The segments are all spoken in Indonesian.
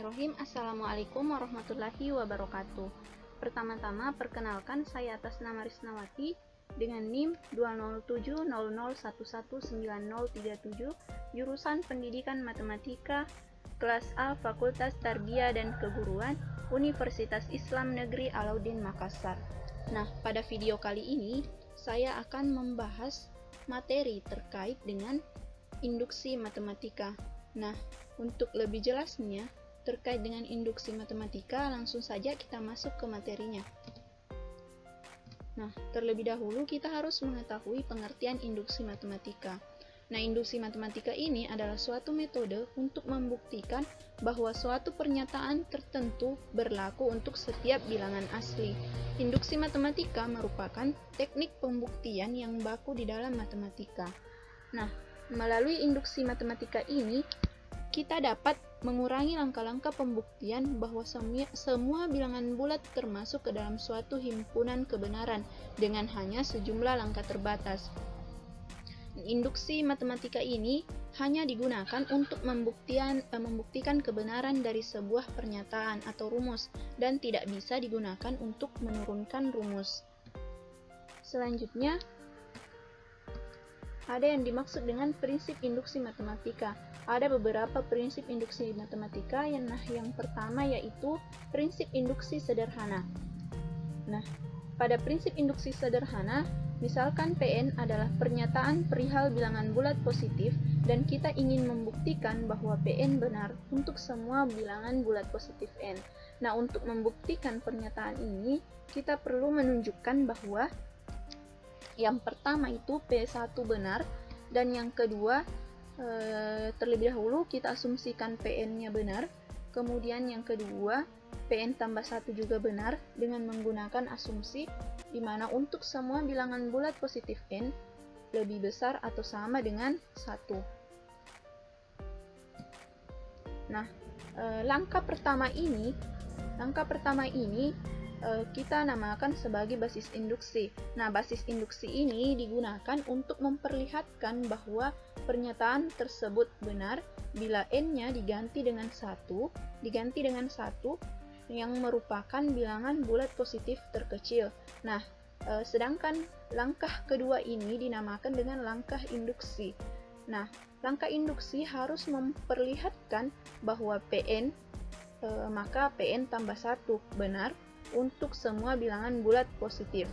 Bismillahirrahmanirrahim. Assalamualaikum warahmatullahi wabarakatuh. Pertama-tama, perkenalkan, saya atas nama Risnawati dengan NIM 20700119037, jurusan Pendidikan Matematika, kelas A, Fakultas Tarbiyah dan Keguruan, Universitas Islam Negeri Alauddin Makassar. Nah, pada video kali ini, saya akan membahas materi terkait dengan induksi matematika. Nah, untuk lebih jelasnya terkait dengan induksi matematika, langsung saja kita masuk ke materinya. Nah, terlebih dahulu kita harus mengetahui pengertian induksi matematika. Nah, induksi matematika ini adalah suatu metode untuk membuktikan bahwa suatu pernyataan tertentu berlaku untuk setiap bilangan asli. Induksi matematika merupakan teknik pembuktian yang baku di dalam matematika. Nah, melalui induksi matematika ini, kita dapat mengurangi langkah-langkah pembuktian bahwa semua bilangan bulat termasuk ke dalam suatu himpunan kebenaran dengan hanya sejumlah langkah terbatas. Induksi matematika ini hanya digunakan untuk membuktikan kebenaran dari sebuah pernyataan atau rumus dan tidak bisa digunakan untuk menurunkan rumus. Selanjutnya, ada yang dimaksud dengan prinsip induksi matematika. Ada beberapa prinsip induksi matematika. Yang pertama yaitu prinsip induksi sederhana. Nah, pada prinsip induksi sederhana, misalkan Pn adalah pernyataan perihal bilangan bulat positif dan kita ingin membuktikan bahwa Pn benar untuk semua bilangan bulat positif n. Nah, untuk membuktikan pernyataan ini, kita perlu menunjukkan bahwa yang pertama itu P1 benar, dan yang kedua terlebih dahulu kita asumsikan Pn-nya benar, kemudian yang kedua Pn tambah 1 juga benar dengan menggunakan asumsi di mana untuk semua bilangan bulat positif n lebih besar atau sama dengan 1. Nah, langkah pertama ini kita namakan sebagai basis induksi. Nah, basis induksi ini digunakan untuk memperlihatkan bahwa pernyataan tersebut benar bila n-nya diganti dengan 1 yang merupakan bilangan bulat positif terkecil. Nah, sedangkan langkah kedua ini dinamakan dengan langkah induksi. Nah, langkah induksi harus memperlihatkan bahwa maka Pn tambah 1 benar untuk semua bilangan bulat positif.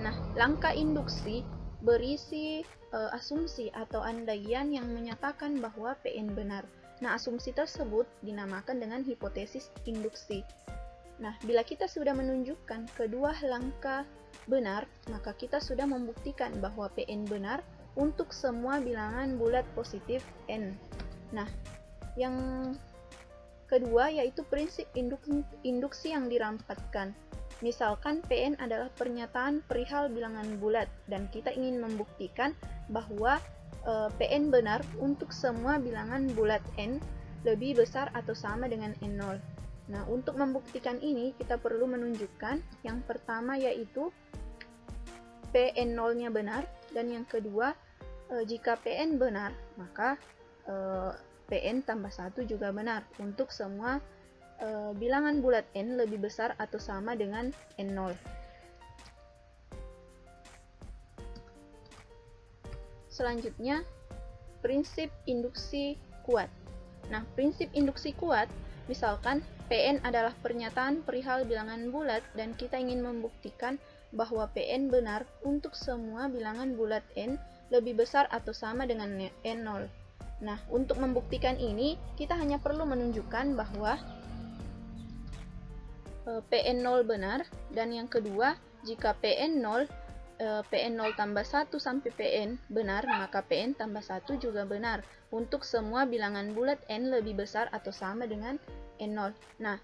Nah, langkah induksi berisi asumsi atau andaian yang menyatakan bahwa Pn benar. Nah, asumsi tersebut dinamakan dengan hipotesis induksi. Nah, bila kita sudah menunjukkan kedua langkah benar, maka kita sudah membuktikan bahwa Pn benar untuk semua bilangan bulat positif n. Nah, yang kedua yaitu prinsip induksi yang dirampatkan. Misalkan Pn adalah pernyataan perihal bilangan bulat dan kita ingin membuktikan bahwa Pn benar untuk semua bilangan bulat n lebih besar atau sama dengan n0. Nah, untuk membuktikan ini kita perlu menunjukkan yang pertama yaitu Pn0-nya benar, dan yang kedua jika Pn benar maka Pn tambah 1 juga benar untuk semua bilangan bulat n lebih besar atau sama dengan n0. Selanjutnya, prinsip induksi kuat. Nah, prinsip induksi kuat, misalkan Pn adalah pernyataan perihal bilangan bulat dan kita ingin membuktikan bahwa Pn benar untuk semua bilangan bulat n lebih besar atau sama dengan n0. Nah, untuk membuktikan ini, kita hanya perlu menunjukkan bahwa Pn0 benar, dan yang kedua, jika Pn0 tambah 1 sampai Pn benar, maka Pn tambah 1 juga benar untuk semua bilangan bulat n lebih besar atau sama dengan n0. Nah,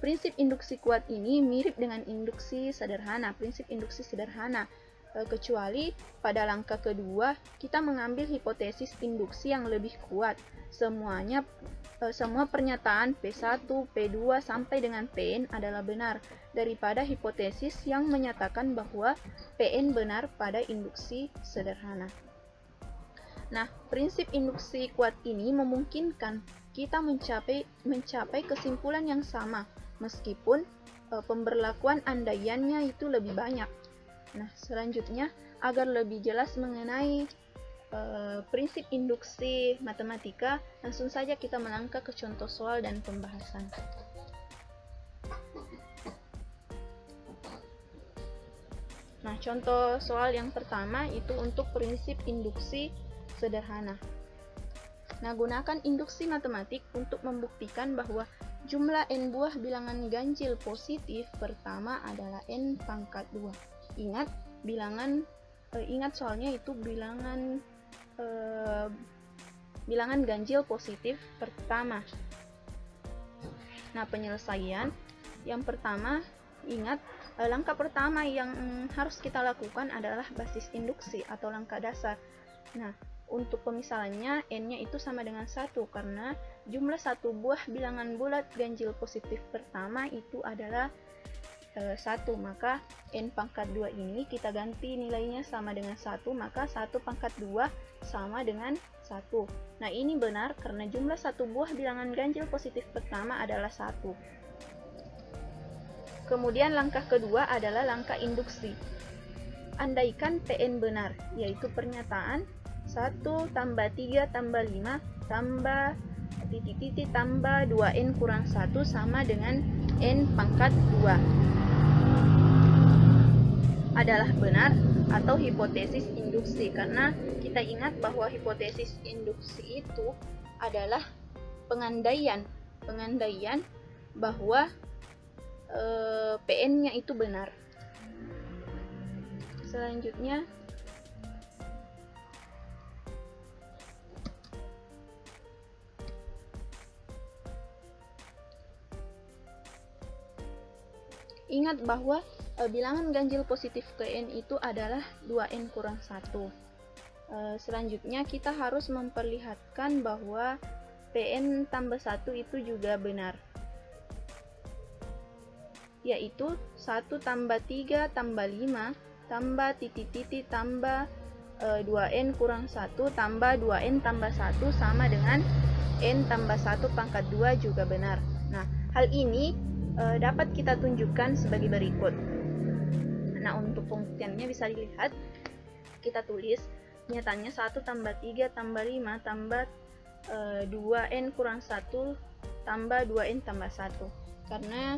prinsip induksi kuat ini mirip dengan induksi sederhana, prinsip induksi sederhana. Kecuali pada langkah kedua kita mengambil hipotesis induksi yang lebih kuat. Semua pernyataan P1, P2 sampai dengan Pn adalah benar daripada hipotesis yang menyatakan bahwa Pn benar pada induksi sederhana. Nah, prinsip induksi kuat ini memungkinkan kita mencapai kesimpulan yang sama, meskipun pemberlakuan andaiannya itu lebih banyak. Nah, selanjutnya, agar lebih jelas mengenai prinsip induksi matematika, langsung saja kita melangkah ke contoh soal dan pembahasan. Nah, contoh soal yang pertama itu untuk prinsip induksi sederhana. Nah, gunakan induksi matematik untuk membuktikan bahwa jumlah n buah bilangan ganjil positif pertama adalah n pangkat 2. Ingat soalnya itu bilangan ganjil positif pertama. Nah, penyelesaian yang pertama, ingat langkah pertama yang harus kita lakukan adalah basis induksi atau langkah dasar. Nah, untuk pemisalannya n-nya itu sama dengan 1 karena jumlah satu buah bilangan bulat ganjil positif pertama itu adalah 1, maka n pangkat 2 ini kita ganti nilainya sama dengan 1, maka 1 pangkat 2 sama dengan 1. Nah, ini benar karena jumlah satu buah bilangan ganjil positif pertama adalah 1. Kemudian langkah kedua adalah langkah induksi. Andaikan Pn benar, yaitu pernyataan 1 tambah 3 tambah 5 tambah titik-titik tambah 2n kurang 1 sama dengan n pangkat 2 adalah benar atau hipotesis induksi, karena kita ingat bahwa hipotesis induksi itu adalah pengandaian bahwa PN-nya itu benar. Selanjutnya, ingat bahwa bilangan ganjil positif ke n itu adalah 2n kurang 1. Selanjutnya kita harus memperlihatkan bahwa Pn tambah 1 itu juga benar, yaitu 1 tambah 3 tambah 5 tambah titik-titik tambah 2n kurang 1 tambah 2n tambah 1 sama dengan n tambah 1 pangkat 2 juga benar. Nah, hal ini dapat kita tunjukkan sebagai berikut. Nah, untuk pembuktiannya bisa dilihat, kita tulis nyatanya 1 tambah 3 tambah 5 tambah 2n kurang 1 tambah 2n tambah 1. Karena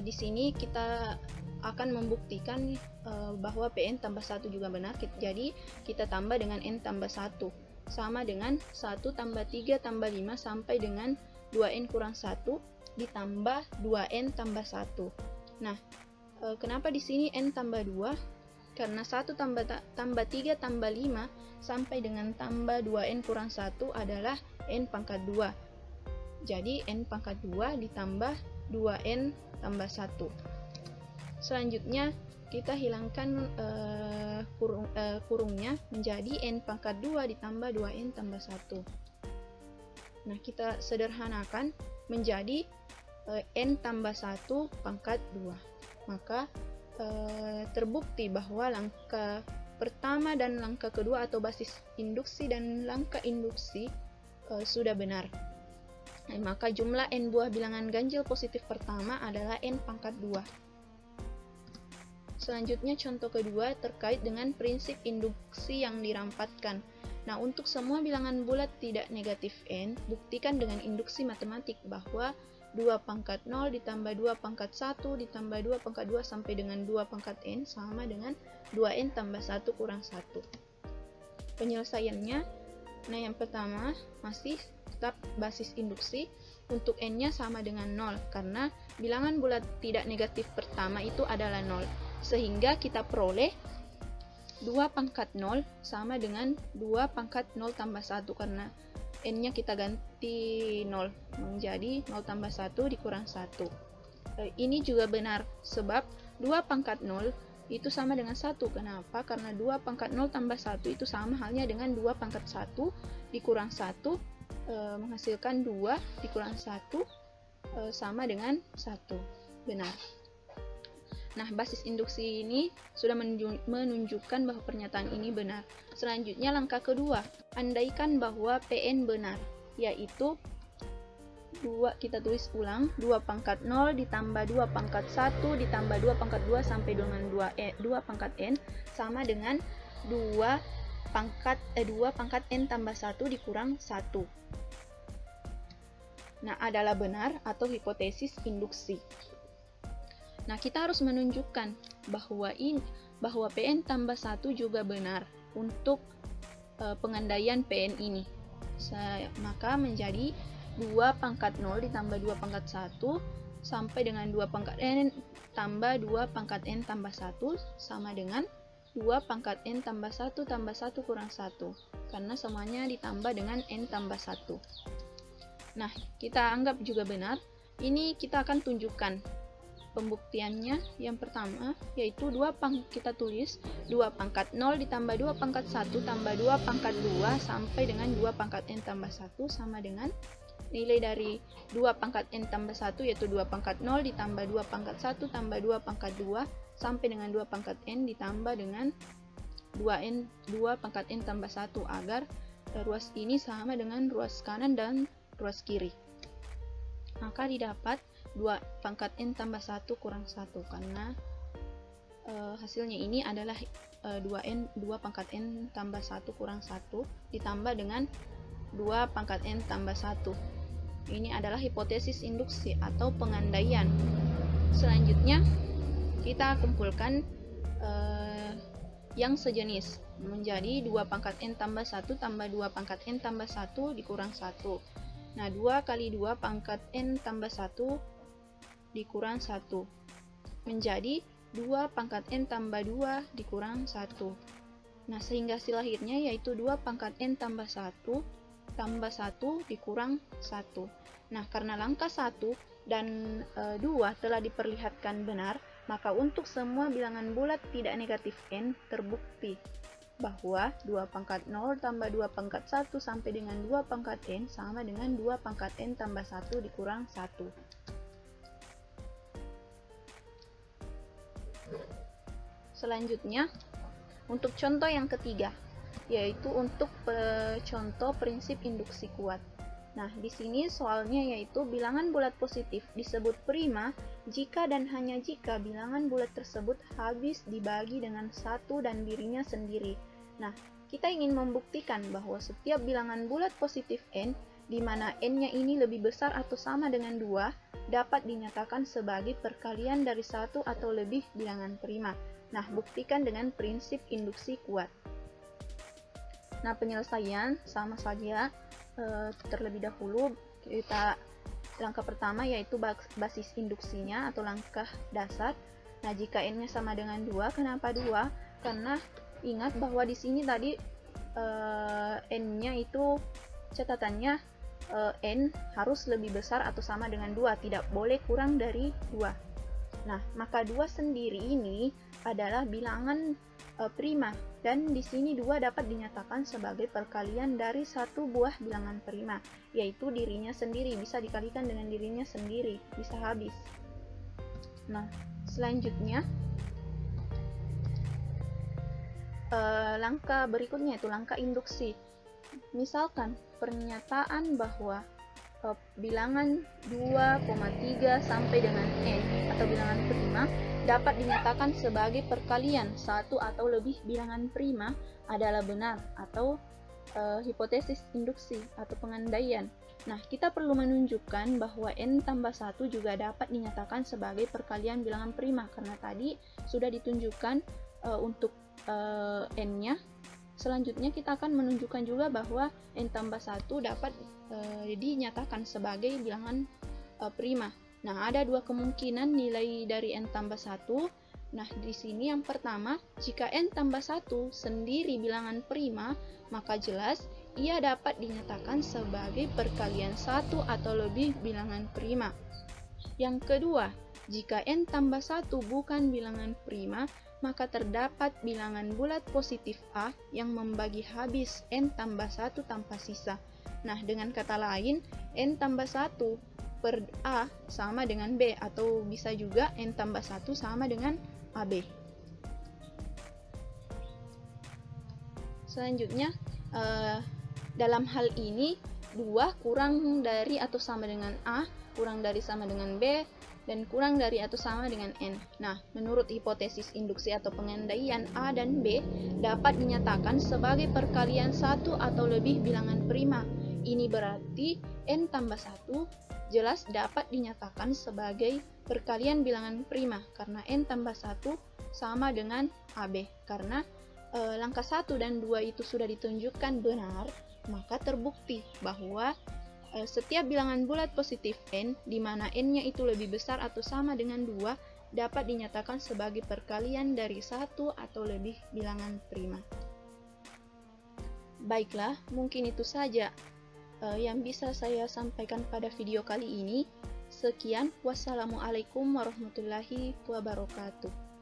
di sini kita akan membuktikan bahwa Pn tambah 1 juga benar, jadi kita tambah dengan n tambah 1 sama dengan 1 tambah 3 tambah 5 sampai dengan 2n kurang 1 ditambah 2n tambah 1. Nah, kenapa di sini n tambah 2? Karena 1 tambah 3 tambah 5 sampai dengan tambah 2n kurang 1 adalah n pangkat 2. Jadi n pangkat 2 ditambah 2n tambah 1. Selanjutnya kita hilangkan kurungnya menjadi n pangkat 2 ditambah 2n tambah 1. Nah, kita sederhanakan menjadi n tambah 1 pangkat 2. Maka terbukti bahwa langkah pertama dan langkah kedua atau basis induksi dan langkah induksi sudah benar. Maka jumlah n buah bilangan ganjil positif pertama adalah n pangkat 2. Selanjutnya contoh kedua terkait dengan prinsip induksi yang dirampatkan. Nah, untuk semua bilangan bulat tidak negatif n, buktikan dengan induksi matematik bahwa 2 pangkat 0 ditambah 2 pangkat 1 ditambah 2 pangkat 2 sampai dengan 2 pangkat n sama dengan 2n tambah 1 kurang 1. Penyelesaiannya, nah yang pertama masih tetap basis induksi. Untuk n-nya sama dengan 0 karena bilangan bulat tidak negatif pertama itu adalah 0. Sehingga kita peroleh 2 pangkat 0 sama dengan 2 pangkat 0 tambah 1 karena n-nya kita ganti 0 menjadi 0 tambah 1 dikurang 1. Ini juga benar sebab 2 pangkat 0 itu sama dengan 1. Kenapa? Karena 2 pangkat 0 tambah 1 itu sama halnya dengan 2 pangkat 1 dikurang 1 menghasilkan 2 dikurang 1 sama dengan 1. Benar. Nah, basis induksi ini sudah menunjukkan bahwa pernyataan ini benar. Selanjutnya langkah kedua, andaikan bahwa PN benar, yaitu kita tulis ulang, 2 pangkat 0 ditambah 2 pangkat 1 ditambah 2 pangkat 2 sampai dengan 2 pangkat n sama dengan 2 pangkat n tambah 1 dikurang 1. Nah, adalah benar atau hipotesis induksi. Nah, kita harus menunjukkan bahwa PN tambah 1 juga benar untuk pengandaian PN ini. Maka menjadi 2 pangkat 0 ditambah 2 pangkat 1 sampai dengan 2 pangkat n tambah 2 pangkat n tambah 1 sama dengan 2 pangkat n tambah 1 tambah 1 kurang 1. Karena semuanya ditambah dengan n tambah 1. Nah, kita anggap juga benar. Ini kita akan tunjukkan pembuktiannya. Yang pertama yaitu kita tulis 2 pangkat 0 ditambah 2 pangkat 1 tambah 2 pangkat 2 sampai dengan 2 pangkat n tambah 1 sama dengan nilai dari 2 pangkat n tambah 1 yaitu 2 pangkat 0 ditambah 2 pangkat 1 tambah 2 pangkat 2 sampai dengan 2 pangkat n ditambah dengan 2 pangkat n tambah 1 agar ruas ini sama dengan ruas kanan dan ruas kiri. Maka didapat 2 pangkat n tambah 1 kurang 1 karena hasilnya ini adalah 2 pangkat n tambah 1 kurang 1 ditambah dengan 2 pangkat n tambah 1. Ini adalah hipotesis induksi atau pengandaian. Selanjutnya kita kumpulkan yang sejenis menjadi 2 pangkat n tambah 1 tambah 2 pangkat n tambah 1 dikurang 1. Nah, 2 kali 2 pangkat n tambah 1 dikurang 1 menjadi 2 pangkat n tambah 2 dikurang 1. Nah, sehingga hasil akhirnya yaitu 2 pangkat n tambah 1 tambah 1 dikurang 1. Nah, karena langkah 1 dan 2 telah diperlihatkan benar, maka untuk semua bilangan bulat tidak negatif n terbukti bahwa 2 pangkat 0 tambah 2 pangkat 1 sampai dengan 2 pangkat n sama dengan 2 pangkat n tambah 1 dikurang 1. Selanjutnya, untuk contoh yang ketiga, yaitu untuk contoh prinsip induksi kuat. Nah, di sini soalnya yaitu bilangan bulat positif disebut prima jika dan hanya jika bilangan bulat tersebut habis dibagi dengan 1 dan dirinya sendiri. Nah, kita ingin membuktikan bahwa setiap bilangan bulat positif n, di mana n-nya ini lebih besar atau sama dengan 2, dapat dinyatakan sebagai perkalian dari 1 atau lebih bilangan prima. Nah, buktikan dengan prinsip induksi kuat. Nah, penyelesaian sama saja. Terlebih dahulu langkah pertama yaitu basis induksinya atau langkah dasar. Nah, jika n-nya sama dengan 2, kenapa 2? Karena ingat bahwa di sini tadi n-nya itu catatannya n harus lebih besar atau sama dengan 2, tidak boleh kurang dari 2. Nah, maka 2 sendiri ini adalah bilangan prima, dan di sini 2 dapat dinyatakan sebagai perkalian dari satu buah bilangan prima, yaitu dirinya sendiri, bisa dikalikan dengan dirinya sendiri, bisa habis. Nah, selanjutnya langkah berikutnya itu langkah induksi. Misalkan pernyataan bahwa bilangan 2,3 sampai dengan n atau bilangan prima dapat dinyatakan sebagai perkalian satu atau lebih bilangan prima adalah benar atau hipotesis induksi atau pengandaian. Nah, kita perlu menunjukkan bahwa n tambah 1 juga dapat dinyatakan sebagai perkalian bilangan prima karena tadi sudah ditunjukkan untuk n-nya. Selanjutnya kita akan menunjukkan juga bahwa n tambah 1 dapat dinyatakan sebagai bilangan prima. Nah, ada dua kemungkinan nilai dari n tambah 1. Nah, di sini yang pertama, jika n tambah 1 sendiri bilangan prima, maka jelas ia dapat dinyatakan sebagai perkalian satu atau lebih bilangan prima. Yang kedua, jika n tambah 1 bukan bilangan prima, maka terdapat bilangan bulat positif A yang membagi habis n tambah 1 tanpa sisa. Nah, dengan kata lain, n tambah 1 per A sama dengan B, atau bisa juga N tambah 1 sama dengan AB. Selanjutnya, dalam hal ini 2 kurang dari atau sama dengan A, kurang dari sama dengan B, dan kurang dari atau sama dengan N. Nah, menurut hipotesis induksi atau pengandaian A dan B dapat dinyatakan sebagai perkalian satu atau lebih bilangan prima. Ini berarti N tambah 1 jelas dapat dinyatakan sebagai perkalian bilangan prima karena N tambah 1 sama dengan AB. Karena langkah 1 dan 2 itu sudah ditunjukkan benar, maka terbukti bahwa setiap bilangan bulat positif N, di mana N-nya itu lebih besar atau sama dengan 2, dapat dinyatakan sebagai perkalian dari satu atau lebih bilangan prima. Baiklah, mungkin itu saja yang bisa saya sampaikan pada video kali ini. Sekian, wassalamualaikum warahmatullahi wabarakatuh.